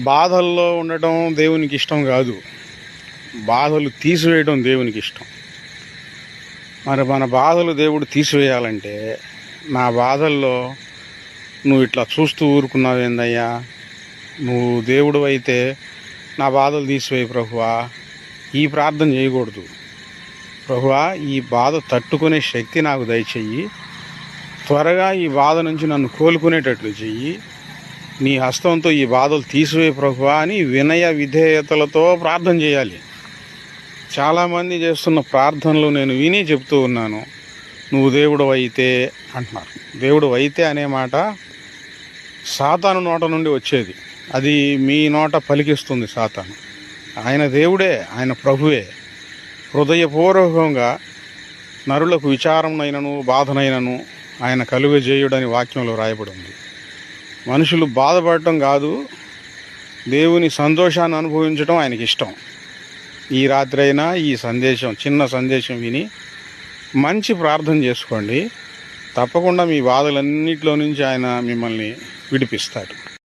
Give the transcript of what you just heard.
బాధల్లో ఉండటం దేవునికి ఇష్టం కాదు, బాధలు తీసివేయడం దేవునికి ఇష్టం. మరి మన బాధలు దేవుడు తీసివేయాలంటే, నా బాధల్లో నువ్వు ఇట్లా చూస్తూ ఊరుకున్నావేందయ్యా, నువ్వు దేవుడు అయితే నా బాధలు తీసివేయి ప్రభువా, ఈ ప్రార్థన చేయకూడదు. ప్రభువా, ఈ బాధ తట్టుకునే శక్తి నాకు దయచెయ్యి, త్వరగా ఈ బాధ నుంచి నన్ను కోలుకునేటట్లు చెయ్యి, నీ హస్తంతో ఈ బాధలు తీసివేయి ప్రభువా అని వినయ విధేయతలతో ప్రార్థన చేయాలి. చాలామంది చేస్తున్న ప్రార్థనలు నేను విని చెప్తూ ఉన్నాను, నువ్వు దేవుడు అయితే అంటున్నారు. దేవుడు అయితే అనే మాట సాతాను నోట నుండి వచ్చేది, అది మీ నోట పలికిస్తుంది సాతాను. ఆయన దేవుడే, ఆయన ప్రభువే. హృదయపూర్వకంగా నరులకు విచారంనైనను బాధనైనను ఆయన కలుగజేయుడని వాక్యంలో రాయబడి ఉంది. మనుషులు బాధపడటం కాదు, దేవుని సంతోషాన్ని అనుభవించడం ఆయనకి ఇష్టం. ఈ రాత్రి అయినా ఈ సందేశం, చిన్న సందేశం విని మంచి ప్రార్థన చేసుకోండి. తప్పకుండా మీ బాధలన్నిటిలో నుంచి ఆయన మిమ్మల్ని విడిపిస్తాడు.